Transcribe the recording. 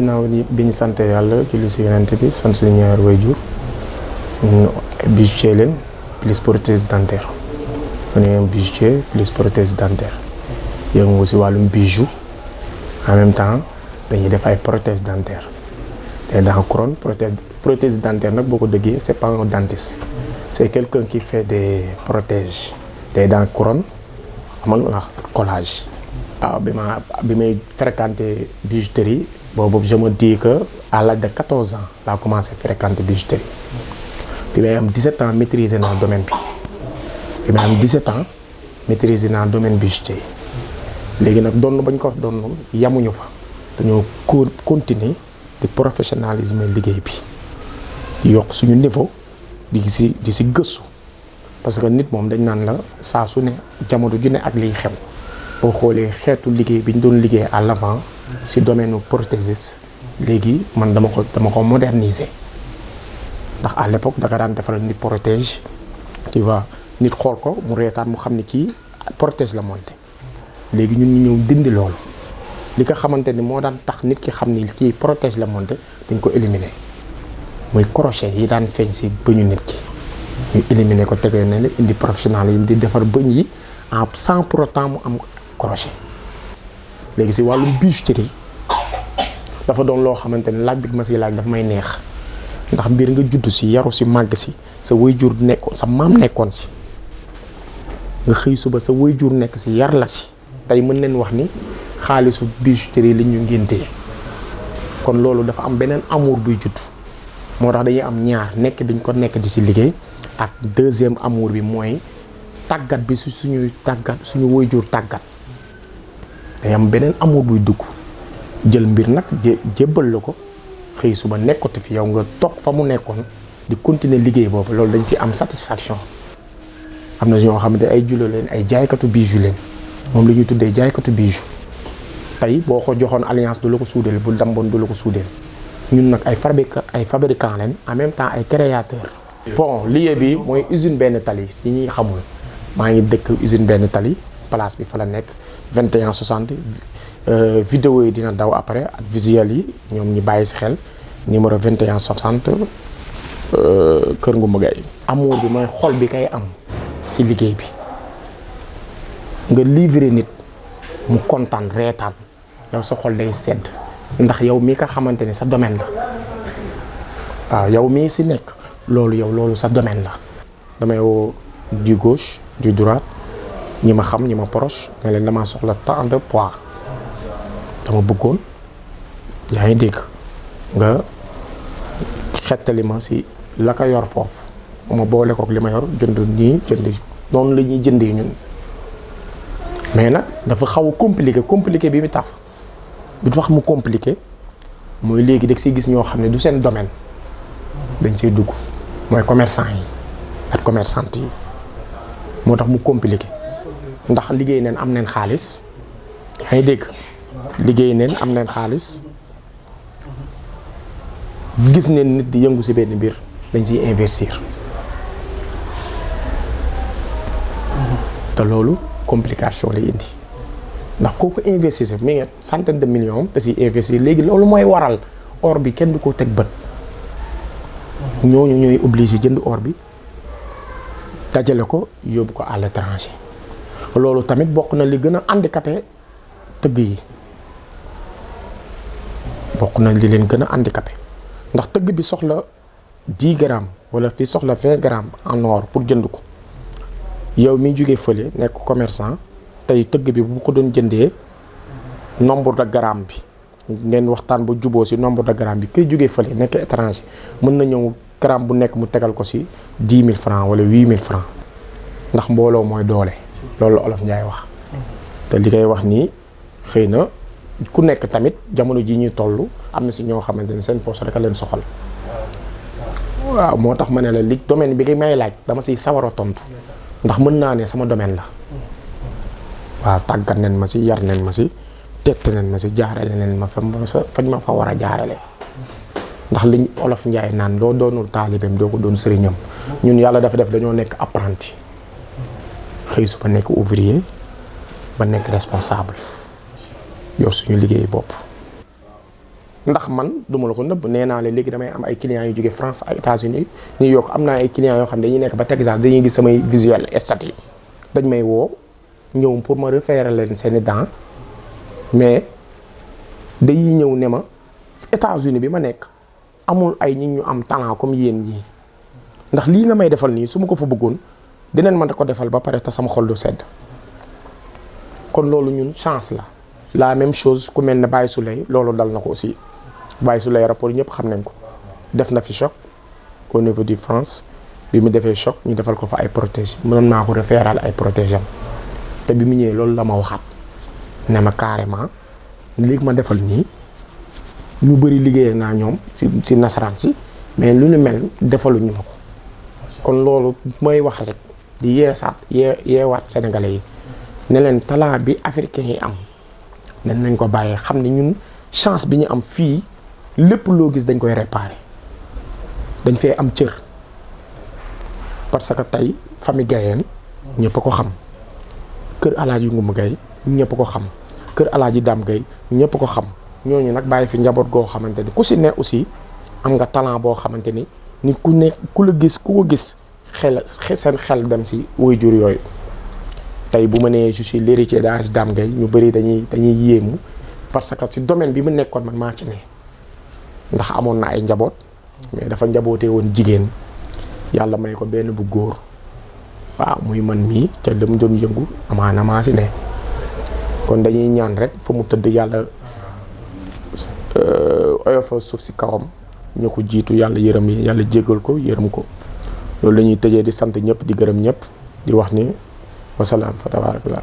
ginnaaw bi ñu sant yàlla julli si yonent bi sant suñu ñaari waajur bijoutier leen plus prothèse dentaire on est un bijoutier plus prothèse dentaire yëngu si wàllum bijou en même temps dañuy def ay prothèse dentaire te dans couronne prothèse dentaire nag boo ko déggee c'est pas un dentiste c'est quelqu'un qui fait des protèges te dans couronne amal na collage. waaw bi may fréquenter bijouterie boobu je me dis que à l'âge de 14 ans laa commencé fréquenter bijouterie bi may am 17 ans maîtriser naa domaine bi may am 17 ans maîtriser naa domaine bijouterie léegi nag doon bañ ko doon yamuñu fa dañoo continuer di professionnalisme liggéey bi di yokk suñu niveau di si gëstu parce que nit moom dañ naan la saa su ne jamono ju ne ak liy xew boo xoolee xeetu liggéey bi ñu doon liggéey à l'avant si domaine prothésiste léegi man dama ko moderniser ndax à l'époque da nga daan defaral nit protège tu vois nit xool ko mu reetaan mu xam ne kii protège la monté léegi ñun ñu ñëw dindi loolu li nga xamante ni moo daan tax nit ki xam ni kii protège la monté dañ ko éliminer muy crochet yi daan feeñ si bëñu nit ki ñu éliminer ko tegee ne la indi professionnalisme di defar bëñ yi en sans pour autant mu am crochet léegi si wàllum bijouterie dafa doon loo xamante ni laaj bi ma si laaj daf may neex ndax mbir nga judd si yaru si màgg si sa waajur nekkoon sa maam nekkoon si nga xëy suba sa waajur nekk si yar la si tey mën leen wax ni xaalisu bijouterie li ñu ngéntee kon loolu dafa am beneen amour buy judd moo tax dañuy am ñaar nekk biñ ko nekk di si liggéey ak deuxième amour bi mooy tàggat bi su suñuy tàggat suñu waajur tàggat day am beneen amour buy dugg jël mbir nag jébbal la ko xëy suba nekkati fi yow nga toog fa mu nekkoon di continuer liggéey boobu loolu dañ si am satisfaction am na ñoo xamante ay julo leen ay jaaykatu bijou leen moom la ñuy tuddee jaaykatu bijou tey boo ko joxoon alliance du la ko suudeel bu damboon du la ko suudeel ñun nag ay fabricant leen en même temps ay créateur bon lieu bi mooy usine benn tali si ñuy xamul maa ngi dëkk usine benn tali place bi fa la nekk 2160 vidéo yi dina daw après ak visuel yi ñoom ñi bàyyi si xel numéro 2160 Kër Ngoumba Gaye amour bi mooy xol bi kay am si liggéey bi nga livrer nit mu kontaan reetaan yow sa xol day sedd ndax yow mii nga xamante ni sa domaine la waaw yow mii si nekk loolu sa domaine la damay woo du gauche du droite ñi ma xam ñi ma proche ne leen damaa soxla tant de poids dama bëggoon yaa ngi dégg nga xettali ma si la ko yor foofu ma boole kook li ma yor jënd noonu la ñuy jëndee ñun mais nag dafa xaw a compliqué bi mu tax bu wax mu compliqué mooy léegi da siy gis ñoo xam ne du seen domaine dañ see dugg mooy commerçant yi ak commerçante yi moo tax mu compliqué ndax liggéey neen am neen xaalis yaa ngi dégg liggéey neen am neen xaalis gis neen nit di yëngu si benn mbir dañ siy investir te loolu complication lay indi ndax kooku investir mi ngi centaine de millions da siy investir léegi loolu mooy waral or bi kenn du ko teg bët ñooñu ñooy obligé jënd or bi dajale ko yóbbu ko à l'étranger loolu tamit bokk na li gën a handicapé tëgg yi bokk na li leen gën a handicapé ndax tëgg bi soxla 10 grammes wala fi soxla 20 grammes en or pour jënd ko yow mi jógee fële nekk commerçant tey tëgg bi bu ko doon jëndee nombre de grammes bi ngeen waxtaan ba juboo si nombre de grammes bi kay jógee fële nekk étranger mën na ñëw gramme bu nekk mu tegal ko si 10 000 francs wala 8 000 francs ndax mbooloo mooy doole loolu la Olof Njaay wax te li koy wax nii xëy na ku nekk tamit jamono ji ñuy toll am na si ñoo xamante ne seen poche rek a leen soxal waaw moo tax ma ne la li domaine bi may laaj dama siy sawar a tontu ndax mën naa ne sama domaine la waaw tàggat nen ma si yar nen ma si tett nen ma si jaarale nen ma fañ ma fa war a jaarale ndax liñ Olof Njaay naan doo doonul taalibeem doo ko doon sëriñam ñun yàlla dafa def dañoo nekk apprenti xëy su ba nekk ouvrier ba nekk responsable yor suñu liggéey bopp ndax man duma la ko nëbb nee naa la léegi damay am ay clients yu jóge France ay États-Unis New York am naa ay clients yoo xam ne dañuy nekk ba Texas dañuy gis samay visuel statut dañ may woo ñëw pour ma refaire leen seeni dents mais dañuy ñëw ne ma États-Unis bi ma nekk amul ay nit ñu am talent comme yéen ñii ndax lii nga may defal nii su ma ko fa bëggoon dinañ mën ko defal ba pare te sama xol du sedd kon loolu ñun chance la même chose ku mel ne Baye Souley loolu dal na ko aussi Baye Souley rapport ñëpp xam nañ ko def na fi choc au niveau de France bi mu defee choc ñu defal ko fa ay protège mënoon naa ko reféeral ay protège am te bi mu ñëwee loolu la ma waxaat ne ma carrément léegi ma defal nii ñu bëri liggéeyee naa ñoom si nasaraan si mais lu ñu mel defaluñu ma ko kon loolu may wax rek di yeewaat sénégalais yi ne leen talent bi africain yi am nañ ko bàyyee xam ne ñun chance bi ñu am fii lépp loo gis dañ koy réparer dañ fee am cër parce que tey famille Gayeen ñëpp a ko xam kër Alaaji Ngumba Gaye ñëpp a ko xam kër Alaaji Dam Gaye ñëpp a ko xam ñooñu nag bàyyi fi njaboot goo xamante ni ku si ne aussi am nga talent boo xamante ni nit ku ne ku la gis ku ko gis seen xel dem si waajur yooyu tey bu ma nee je suis l'héritier d'Alaaji Dam Gaye ñu bëri dañuy yéemu parce que si domaine bi mu nekkoon man maa ci ne ndax amoon na ay njaboot mais dafa njabootee woon jigéen yàlla may ko benn bu góor waaw muy man mii te la mu doon yëngu amaana maa si ne kon dañuy ñaan rek fa mu tëdd yàlla oyofa suuf si kawam ñu ko jiitu yàlla yërëm yi yàlla jéggal ko yërëm ko loolu la ñuy tëjee di sant ñëpp di gërëm ñëpp di wax ni wasalaam fa tabarakallah